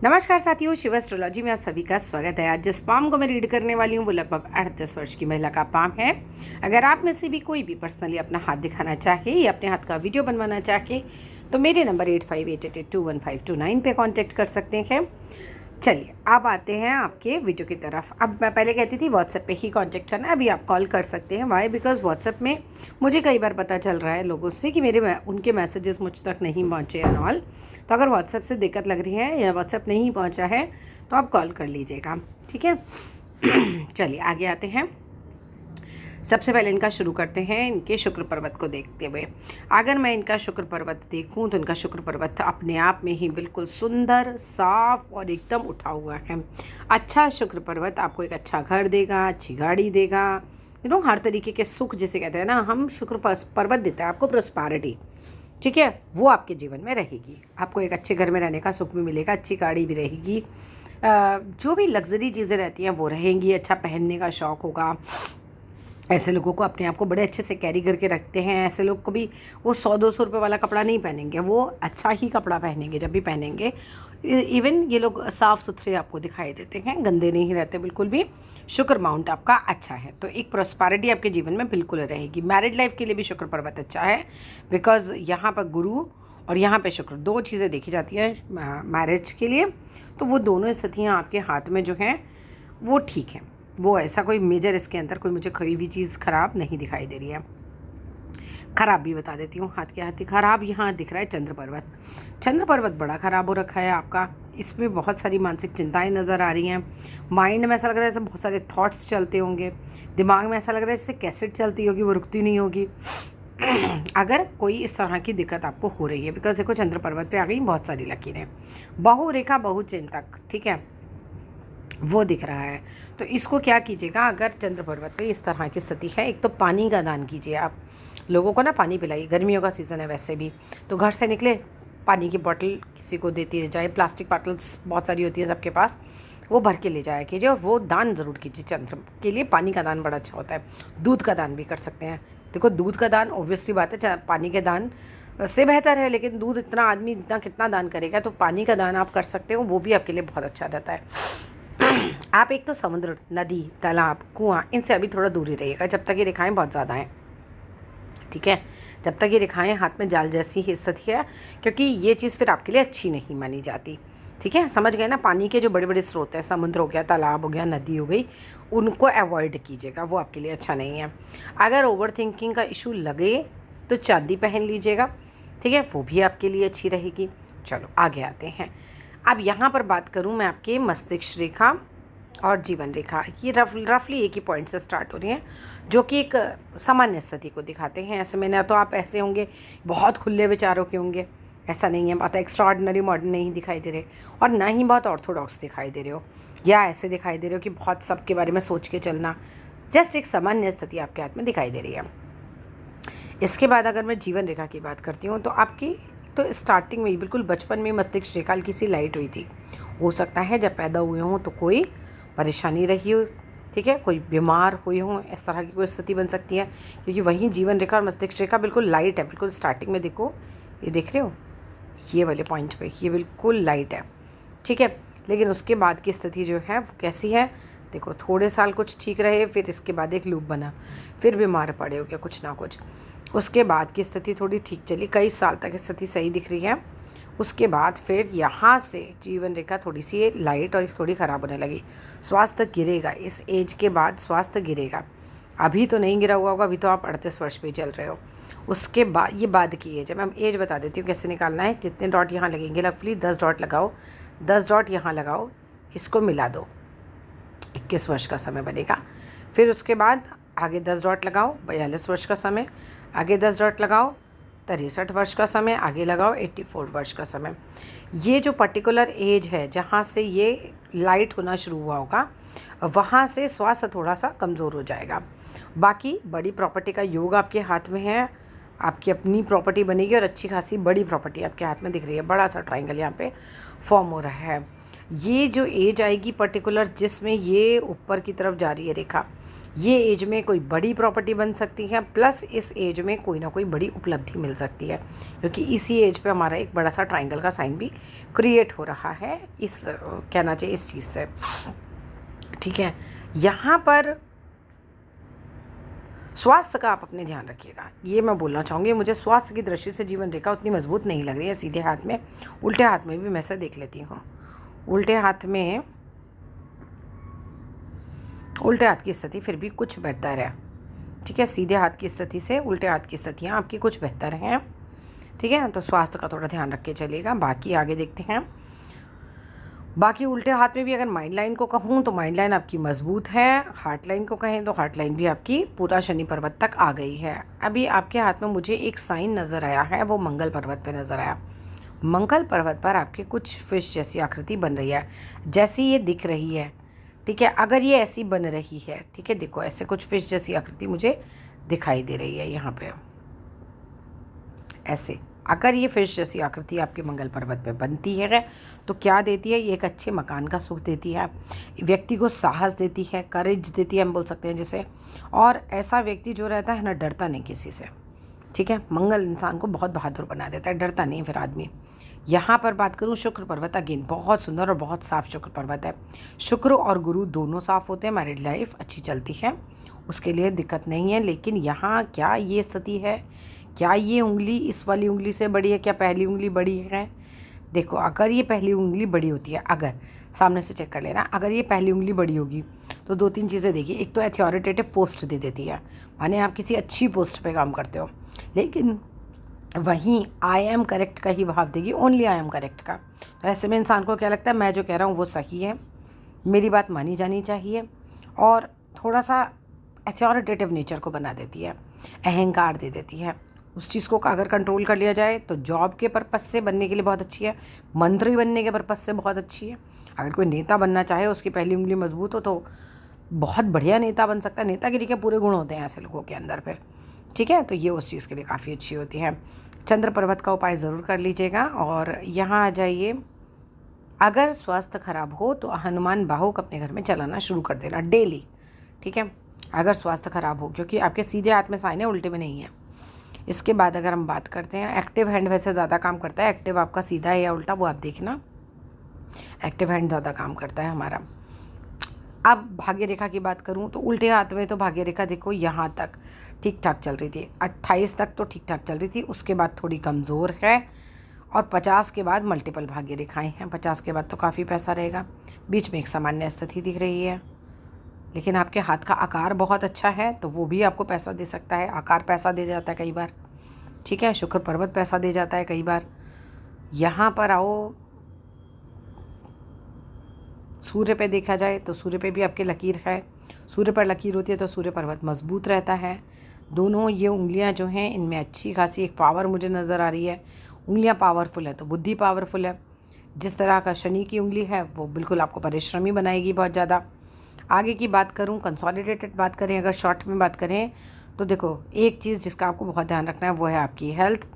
नमस्कार साथियों, शिव एस्ट्रोलॉजी में आप सभी का स्वागत है। आज जिस पाम को मैं रीड करने वाली हूँ वो लगभग 38 वर्ष की महिला का पाम है। अगर आप में से भी कोई भी पर्सनली अपना हाथ दिखाना चाहे या अपने हाथ का वीडियो बनवाना चाहे तो मेरे नंबर 8588215229 पे कांटेक्ट कर सकते हैं। चलिए अब आते हैं आपके वीडियो की तरफ। अब मैं पहले कहती थी व्हाट्सएप पे ही कांटेक्ट करना, अभी आप कॉल कर सकते हैं। वाई? बिकॉज व्हाट्सएप में मुझे कई बार पता चल रहा है लोगों से कि उनके मैसेजेस मुझ तक नहीं पहुँचे एंड ऑल। तो अगर व्हाट्सएप से दिक्कत लग रही है या व्हाट्सएप नहीं पहुँचा है तो आप कॉल कर लीजिएगा, ठीक है। चलिए आगे आते हैं। सबसे पहले इनका शुरू करते हैं इनके शुक्र पर्वत को देखते हुए। अगर मैं इनका शुक्र पर्वत देखूं तो इनका शुक्र पर्वत अपने आप में ही बिल्कुल सुंदर, साफ और एकदम उठा हुआ है। अच्छा शुक्र पर्वत आपको एक अच्छा घर देगा, अच्छी गाड़ी देगा, हर तरीके के सुख, जिसे कहते हैं ना हम, शुक्र पर्वत देता है आपको प्रॉस्पेरिटी, ठीक है। वो आपके जीवन में रहेगी। आपको एक अच्छे घर में रहने का सुख भी मिलेगा, अच्छी गाड़ी भी रहेगी, जो भी लग्जरी चीज़ें रहती हैं वो रहेंगी, अच्छा पहनने का शौक़ होगा। ऐसे लोगों को अपने आप को बड़े अच्छे से कैरी करके रखते हैं। ऐसे लोग को भी वो 100-200 रुपये वाला कपड़ा नहीं पहनेंगे, वो अच्छा ही कपड़ा पहनेंगे जब भी पहनेंगे। इवन ये लोग साफ़ सुथरे आपको दिखाई देते हैं, गंदे नहीं रहते बिल्कुल भी। शुक्र माउंट आपका अच्छा है तो एक प्रॉस्पेरिटी आपके जीवन में बिल्कुल रहेगी। मैरिड लाइफ के लिए भी शुक्र पर्वत अच्छा है, बिकॉज यहाँ पर गुरु और यहाँ पे शुक्र, दो चीज़ें देखी जाती हैं मैरिज के लिए। तो वो दोनों स्थितियाँ आपके हाथ में जो हैं वो ठीक हैं। वो ऐसा कोई मेजर इसके अंदर कोई मुझे कोई भी चीज़ ख़राब नहीं दिखाई दे रही है। ख़राब भी बता देती हूँ, हाथ के हाथ ही ख़राब यहाँ दिख रहा है चंद्र पर्वत। चंद्र पर्वत बड़ा ख़राब हो रखा है आपका। इसमें बहुत सारी मानसिक चिंताएं नज़र आ रही हैं। माइंड में ऐसा लग रहा है जैसे बहुत सारे थॉट्स चलते होंगे, दिमाग में ऐसा लग रहा है जैसे कैसेट चलती होगी, वो रुकती नहीं होगी। अगर कोई इस तरह की दिक्कत आपको हो रही है, बिकॉज देखो चंद्र पर्वत पे आ गई बहुत सारी लकीरें, बहुरेखा बहुचिंतक, ठीक है, वो दिख रहा है। तो इसको क्या कीजिएगा, अगर चंद्र पर्वत पे इस तरह की स्थिति है, एक तो पानी का दान कीजिए। आप लोगों को ना पानी पिलाइए, गर्मियों का सीज़न है वैसे भी, तो घर से निकले पानी की बोतल किसी को देती रह जाए। प्लास्टिक बॉटल्स बहुत सारी होती है सबके पास, वो भर के ले जाया कीजिए और वो दान ज़रूर कीजिए। चंद्र के लिए पानी का दान बड़ा अच्छा होता है। दूध का दान भी कर सकते हैं। देखो दूध का दान ऑब्वियसली बात है पानी के दान से बेहतर है, लेकिन दूध इतना आदमी इतना कितना दान करेगा, तो पानी का दान आप कर सकते हो, वो भी आपके लिए बहुत अच्छा रहता है। आप एक तो समुद्र, नदी, तालाब, कुआं, इनसे अभी थोड़ा दूर ही रहिएगा जब तक ये रेखाएं बहुत ज़्यादा हैं, ठीक है। जब तक ये रेखाएं हाथ में जाल जैसी ही स्थिति है, क्योंकि ये चीज़ फिर आपके लिए अच्छी नहीं मानी जाती, ठीक है। समझ गए ना। पानी के जो बड़े बड़े स्रोत हैं, समुद्र हो गया, तालाब हो गया, नदी हो गई, उनको अवॉइड कीजिएगा, वो आपके लिए अच्छा नहीं है। अगर ओवर थिंकिंग का इशू लगे तो चांदी पहन लीजिएगा, ठीक है, वो भी आपके लिए अच्छी रहेगी। चलो आगे आते हैं। अब यहाँ पर बात करूँ मैं आपके मस्तिष्क रेखा और जीवन रेखा, ये रफली एक ही पॉइंट से स्टार्ट हो रही हैं, जो कि एक सामान्य स्थिति को दिखाते हैं। ऐसे में ना तो आप ऐसे होंगे बहुत खुले विचारों के होंगे, ऐसा नहीं है, बहुत एक्स्ट्राऑर्डिनरी मॉडर्न नहीं दिखाई दे रहे, और ना ही बहुत ऑर्थोडॉक्स दिखाई दे रहे हो, या ऐसे दिखाई दे रहे हो कि बहुत सबके बारे में सोच के चलना। जस्ट एक सामान्य स्थिति आपके हाथ में दिखाई दे रही है। इसके बाद अगर मैं जीवन रेखा की बात करती हूँ तो आपकी तो स्टार्टिंग में ही बिल्कुल बचपन में मस्तिष्क रेखा हल्की सी लाइट हुई थी। हो सकता है जब पैदा हुए हों तो कोई परेशानी रही हो, ठीक है, कोई बीमार हुए हों, इस तरह की कोई स्थिति बन सकती है, क्योंकि वहीं जीवन रेखा और मस्तिष्क रेखा बिल्कुल लाइट है। बिल्कुल स्टार्टिंग में देखो, ये देख रहे हो, ये वाले पॉइंट पे ये बिल्कुल लाइट है, ठीक है। लेकिन उसके बाद की स्थिति जो है वो कैसी है, देखो थोड़े साल कुछ ठीक रहे, फिर इसके बाद एक लूप बना, फिर बीमार पड़े हो क्या कुछ ना कुछ। उसके बाद की स्थिति थोड़ी ठीक चली, कई साल तक स्थिति सही दिख रही है। उसके बाद फिर यहाँ से जीवन रेखा थोड़ी सी लाइट और थोड़ी ख़राब होने लगी। स्वास्थ्य गिरेगा, इस एज के बाद स्वास्थ्य गिरेगा। अभी तो नहीं गिरा हुआ होगा, अभी तो आप 38 वर्ष पे चल रहे हो। उसके बाद ये बाद की एज है, मैं एज बता देती हूँ कैसे निकालना है। जितने डॉट यहाँ लगेंगे, लवली 10 डॉट लगाओ, 10 डॉट यहाँ लगाओ, इसको मिला दो, 21 वर्ष का समय बनेगा। फिर उसके बाद आगे 10 डॉट लगाओ, 42 वर्ष का समय, आगे 10 डॉट लगाओ, 63 वर्ष का समय, आगे लगाओ 84 वर्ष का समय। ये जो पर्टिकुलर एज है जहाँ से ये लाइट होना शुरू हुआ होगा, वहाँ से स्वास्थ्य थोड़ा सा कमज़ोर हो जाएगा। बाकी बड़ी प्रॉपर्टी का योग आपके हाथ में है, आपकी अपनी प्रॉपर्टी बनेगी और अच्छी खासी बड़ी प्रॉपर्टी आपके हाथ में दिख रही है। बड़ा सा ट्राइंगल यहाँ पे फॉर्म हो रहा है। ये जो एज आएगी पर्टिकुलर जिसमें ये ऊपर की तरफ जा रही है रेखा, ये एज में कोई बड़ी प्रॉपर्टी बन सकती है, प्लस इस एज में कोई ना कोई बड़ी उपलब्धि मिल सकती है, क्योंकि इसी एज पे हमारा एक बड़ा सा ट्रायंगल का साइन भी क्रिएट हो रहा है, इस कहना चाहिए इस चीज़ से। ठीक है, यहाँ पर स्वास्थ्य का आप अपने ध्यान रखिएगा, ये मैं बोलना चाहूँगी। मुझे स्वास्थ्य की दृष्टि से जीवन रेखा उतनी मजबूत नहीं लग रही है सीधे हाथ में। उल्टे हाथ में भी मैं से देख लेती हूँ। उल्टे हाथ की स्थिति फिर भी कुछ बेहतर है। ठीक है, सीधे हाथ की स्थिति से उल्टे हाथ की स्थितियाँ आपकी कुछ बेहतर हैं। ठीक है, तो स्वास्थ्य का थोड़ा ध्यान रख के चलिएगा। बाकी आगे देखते हैं। बाकी उल्टे हाथ में भी अगर माइंड लाइन को कहूँ तो माइंड लाइन आपकी मजबूत है। हार्ट लाइन को कहें तो हार्ट लाइन भी आपकी पूरा शनि पर्वत तक आ गई है। अभी आपके हाथ में मुझे एक साइन नज़र आया है, वो मंगल पर्वत पे नज़र आया। मंगल पर्वत पर आपके कुछ फिश जैसी आकृति बन रही है, जैसी ये दिख रही है। ठीक है, अगर ये ऐसी बन रही है, ठीक है, देखो ऐसे कुछ फिश जैसी आकृति मुझे दिखाई दे रही है यहाँ पे। ऐसे अगर ये फिश जैसी आकृति आपके मंगल पर्वत पे बनती है तो क्या देती है? ये एक अच्छे मकान का सुख देती है, व्यक्ति को साहस देती है, करेज देती है, हम बोल सकते हैं जिसे। और ऐसा व्यक्ति जो रहता है ना, डरता नहीं किसी से। ठीक है, मंगल इंसान को बहुत बहादुर बना देता है, डरता नहीं फिर आदमी। यहाँ पर बात करूँ शुक्र पर्वत, अगेन बहुत सुंदर और बहुत साफ शुक्र पर्वत है। शुक्र और गुरु दोनों साफ होते हैं, मैरिड लाइफ अच्छी चलती है, उसके लिए दिक्कत नहीं है। लेकिन यहाँ क्या ये स्थिति है, क्या ये उंगली इस वाली उंगली से बड़ी है, क्या पहली उंगली बड़ी है? देखो, अगर ये पहली उंगली बड़ी होती है, अगर सामने से चेक कर लेना, अगर ये पहली उंगली बड़ी होगी तो दो तीन चीज़ें देखिए। एक तो अथॉरिटेटिव पोस्ट दे देती है, माने आप किसी अच्छी पोस्ट पे काम करते हो। लेकिन वहीं आई एम करेक्ट का ही भाव देगी, ओनली आई एम करेक्ट का। तो ऐसे में इंसान को क्या लगता है, मैं जो कह रहा हूँ वो सही है, मेरी बात मानी जानी चाहिए। और थोड़ा सा अथॉरिटेटिव नेचर को बना देती है, अहंकार दे देती है। उस चीज़ को अगर कंट्रोल कर लिया जाए तो जॉब के पर्पस से बनने के लिए बहुत अच्छी है, मंत्री बनने के पर्पस से बहुत अच्छी है। अगर कोई नेता बनना चाहे, उसकी पहली उंगली मजबूत हो तो बहुत बढ़िया नेता बन सकता है। नेतागिरी के पूरे गुण होते हैं ऐसे लोगों के अंदर फिर। ठीक है, तो ये उस चीज़ के लिए काफ़ी अच्छी होती है। चंद्र पर्वत का उपाय ज़रूर कर लीजिएगा। और यहाँ आ जाइए, अगर स्वास्थ्य खराब हो तो हनुमान बाहुक अपने घर में चलाना शुरू कर देना डेली। ठीक है, अगर स्वास्थ्य खराब हो, क्योंकि आपके सीधे हाथ में साइन है, उल्टे में नहीं है। इसके बाद अगर हम बात करते हैं, एक्टिव हैंड वैसे ज़्यादा काम करता है। एक्टिव आपका सीधा है या उल्टा वो आप देखना, एक्टिव हैंड ज़्यादा काम करता है हमारा। अब भाग्य रेखा की बात करूं तो उल्टे हाथ में तो भाग्य रेखा देखो यहाँ तक ठीक ठाक चल रही थी, 28 तक तो ठीक ठाक चल रही थी, उसके बाद थोड़ी कमज़ोर है। और 50 के बाद मल्टीपल भाग्य रेखाएं हैं, 50 के बाद तो काफ़ी पैसा रहेगा। बीच में एक सामान्य स्थिति दिख रही है, लेकिन आपके हाथ का आकार बहुत अच्छा है तो वो भी आपको पैसा दे सकता है। आकार पैसा दे जाता है कई बार। ठीक है, शुक्र पर्वत पैसा दे जाता है कई बार। यहाँ पर आओ, सूर्य पे देखा जाए तो सूर्य पे भी आपके लकीर है। सूर्य पर लकीर होती है तो सूर्य पर्वत मजबूत रहता है। दोनों ये उंगलियां जो हैं, इनमें अच्छी खासी एक पावर मुझे नज़र आ रही है। उंगलियां पावरफुल है तो बुद्धि पावरफुल है। जिस तरह का शनि की उंगली है वो बिल्कुल आपको परिश्रमी बनाएगी बहुत ज़्यादा। आगे की बात करूं, कंसोलिडेटेड बात करें, अगर शॉर्ट में बात करें तो देखो, एक चीज़ जिसका आपको बहुत ध्यान रखना है वो है आपकी हेल्थ।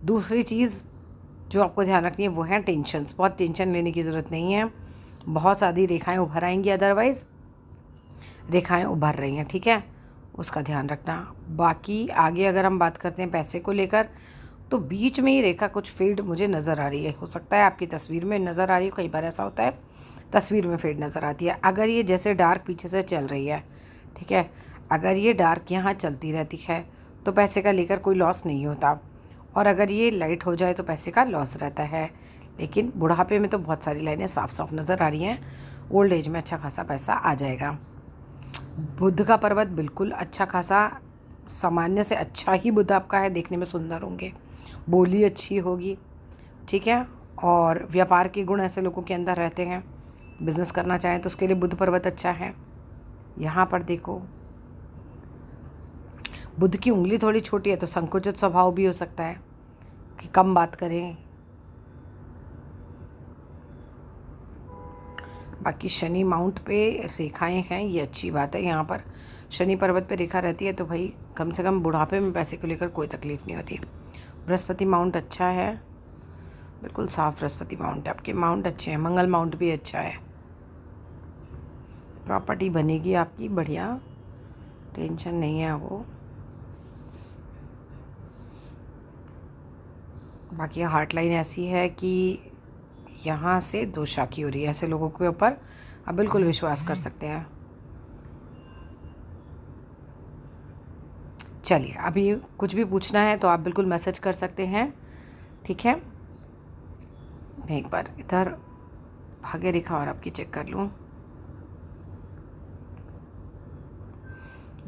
दूसरी चीज़ जो आपको ध्यान रखनी है वो है टेंशन्स। बहुत टेंशन लेने की ज़रूरत नहीं है, बहुत सारी रेखाएं उभर आएंगी, अदरवाइज़ रेखाएं उभर रही हैं। ठीक है, उसका ध्यान रखना। बाकी आगे अगर हम बात करते हैं पैसे को लेकर, तो बीच में ही रेखा कुछ फेड मुझे नज़र आ रही है। हो सकता है आपकी तस्वीर में नज़र आ रही है, कई बार ऐसा होता है तस्वीर में फेड नज़र आती है। अगर ये जैसे डार्क पीछे से चल रही है, ठीक है, अगर ये डार्क यहाँ चलती रहती है तो पैसे का लेकर कोई लॉस नहीं होता, और अगर ये लाइट हो जाए तो पैसे का लॉस रहता है। लेकिन बुढ़ापे में तो बहुत सारी लाइनें साफ साफ नज़र आ रही हैं। ओल्ड एज में अच्छा खासा पैसा आ जाएगा। बुध का पर्वत बिल्कुल अच्छा खासा, सामान्य से अच्छा ही बुध आपका है, देखने में सुंदर होंगे, बोली अच्छी होगी। ठीक है, और व्यापार के गुण ऐसे लोगों के अंदर रहते हैं, बिजनेस करना चाहें तो उसके लिए बुध पर्वत अच्छा है। यहाँ पर देखो, बुध की उंगली थोड़ी छोटी है तो संकुचित स्वभाव भी हो सकता है कि कम बात करें। बाकी शनि माउंट पे रेखाएं हैं, ये अच्छी बात है। यहाँ पर शनि पर्वत पे रेखा रहती है तो भाई कम से कम बुढ़ापे में पैसे को लेकर कोई तकलीफ़ नहीं होती। बृहस्पति माउंट अच्छा है, बिल्कुल साफ बृहस्पति माउंट है, आपके माउंट अच्छे हैं। मंगल माउंट भी अच्छा है, प्रॉपर्टी बनेगी आपकी बढ़िया। टेंशन नहीं है वो। बाकी हार्ट लाइन ऐसी है कि यहाँ से दोशाखी हो रही है। ऐसे लोगों के ऊपर आप बिल्कुल विश्वास कर सकते हैं। चलिए, अभी कुछ भी पूछना है तो आप बिल्कुल मैसेज कर सकते हैं, ठीक है। मैं एक बार इधर भाग्य रेखा और आपकी चेक कर लूँ।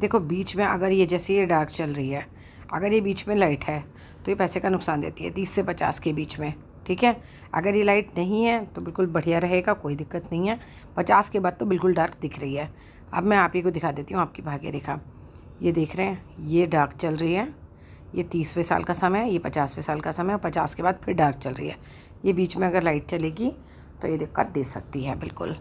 देखो, बीच में अगर ये जैसे ये डार्क चल रही है, अगर ये बीच में लाइट है तो ये पैसे का नुकसान देती है 30 से 50 के बीच में, ठीक है। अगर ये लाइट नहीं है तो बिल्कुल बढ़िया रहेगा, कोई दिक्कत नहीं है। 50 के बाद तो बिल्कुल डार्क दिख रही है। अब मैं आप ही को दिखा देती हूँ आपकी भाग्य रेखा। ये देख रहे हैं, ये डार्क चल रही है। ये 30वें साल का समय है, ये 50वें साल का समय है। 50 के बाद फिर डार्क चल रही है। ये बीच में अगर लाइट चलेगी तो ये दिक्कत दे सकती है बिल्कुल।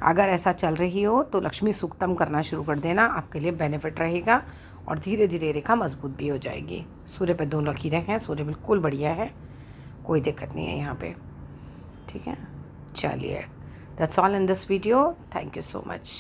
अगर ऐसा चल रही हो तो लक्ष्मी सूक्तम करना शुरू कर देना, आपके लिए बेनिफिट रहेगा और धीरे धीरे रेखा मजबूत भी हो जाएगी। सूर्य पे 2 लकीरें हैं, सूर्य बिल्कुल बढ़िया है, कोई दिक्कत नहीं है यहाँ पे, ठीक है। चलिए, that's all in this video. Thank you so much.